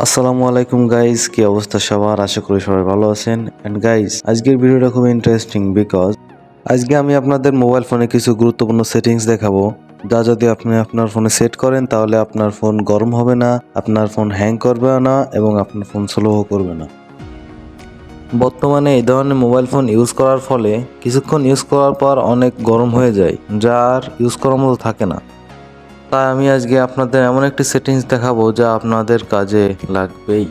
আসসালামু আলাইকুম গাইস, কি অবস্থা সবার? আশা করি সবাই ভালো আছেন। এন্ড গাইস, আজকের ভিডিওটা খুব ইন্টারেস্টিং বিকজ আজকে আমি আপনাদের মোবাইল ফোনে কিছু গুরুত্বপূর্ণ সেটিংস দেখাবো, যা যদি আপনি আপনার ফোনে সেট করেন তাহলে আপনার ফোন গরম হবে না, আপনার ফোন হ্যাং করবে না এবং আপনার ফোন স্লোও করবে না। বর্তমানে এই ধরনের মোবাইল ফোন ইউজ করার ফলে কিছুক্ষণ ইউজ করার পর অনেক গরম হয়ে যায়, যা আর ইউজ করার মতো থাকে না। তাই আমি আজকে আপনাদের এমন একটি সেটিংস দেখাবো যা আপনাদের কাজে লাগবেই।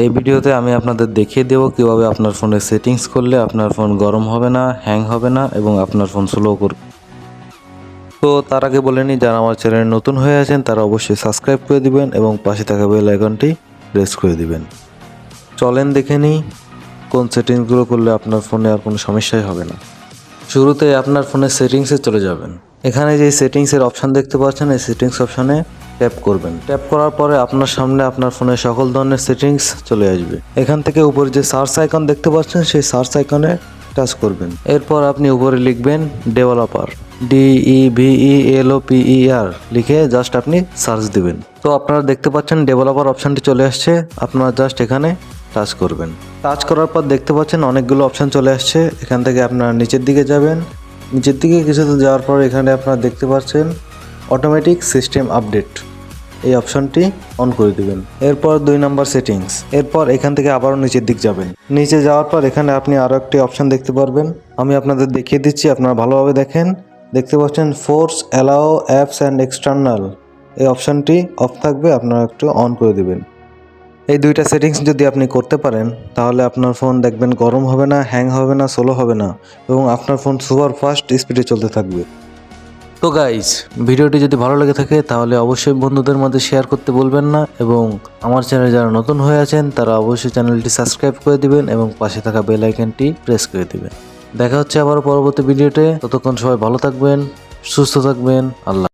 এই ভিডিওতে আমি আপনাদের দেখিয়ে দেবো কিভাবে আপনার ফোনে সেটিংস করলে আপনার ফোন গরম হবে না, হ্যাং হবে না এবং আপনার ফোন স্লো করবে। তো তার আগে বলে নিই, যারা আমার চ্যানেলে নতুন হয়ে আছেন তারা অবশ্যই সাবস্ক্রাইব করে দিবেন এবং পাশে থাকা বেল আইকনটি প্রেস করে দিবেন। চলেন দেখে নিই কোন সেটিংসগুলো করলে আপনার ফোনে আর কোনো সমস্যাই হবে না। শুরুতে আপনার ফোনের সেটিংসে চলে যাবেন। এখানে যে সেটিংসের অপশান দেখতে পাচ্ছেন, এই সেটিংস অপশানে ট্যাপ করবেন। ট্যাপ করার পরে আপনার সামনে আপনার ফোনের সকল ধরনের সেটিংস চলে আসবে। এখান থেকে উপরে যে সার্চ আইকন দেখতে পাচ্ছেন, সেই সার্চ আইকনে টাচ করবেন। এরপর আপনি উপরে লিখবেন ডেভেলপার, DEVELOPER লিখে জাস্ট আপনি সার্চ দিবেন। তো আপনারা দেখতে পাচ্ছেন ডেভেলপার অপশানটি চলে আসছে। আপনারা জাস্ট এখানে টাচ করবেন। টাচ করার পর দেখতে পাচ্ছেন অনেকগুলো অপশান চলে আসছে। এখান থেকে আপনারা নিচের দিকে যাবেন। নিচের দিকে কিছুটা যাওয়ার পর এখানে আপনারা দেখতে পাচ্ছেন অটোমেটিক সিস্টেম আপডেট, এই অপশনটি অন করে দিবেন। এরপর 2 নম্বর সেটিংস। এরপর এখান থেকে আবারও নিচের দিক যাবেন। নিচে যাওয়ার পর এখানে আপনি আরও একটি অপশন দেখতে পারবেন। আমি আপনাদের দেখিয়ে দিচ্ছি, আপনারা ভালোভাবে দেখেন। দেখতে পাচ্ছেন force allow apps and external, এই অপশনটি অফ থাকবে, আপনারা একটু অন করে দিবেন। এই দুইটা সেটিংস যদি আপনি করতে পারেন তাহলে আপনার ফোন দেখবেন গরম হবে না, হ্যাং হবে না, স্লো হবে না এবং আপনার ফোন সুপার ফাস্ট স্পিডে চলতে থাকবে। তো গাইজ, ভিডিওটি যদি ভালো লেগে থাকে তাহলে অবশ্যই বন্ধুদের মধ্যে শেয়ার করতে ভুলবেন না এবং আমার চ্যানেলে যারা নতুন হয়ে আছেন তারা অবশ্যই চ্যানেলটি সাবস্ক্রাইব করে দিবেন এবং পাশে থাকা বেল আইকনটি প্রেস করে দিবেন। দেখা হচ্ছে আবার পরবর্তী ভিডিওতে। ততক্ষণ সবাই ভালো থাকবেন, সুস্থ থাকবেন। আল্লাহ।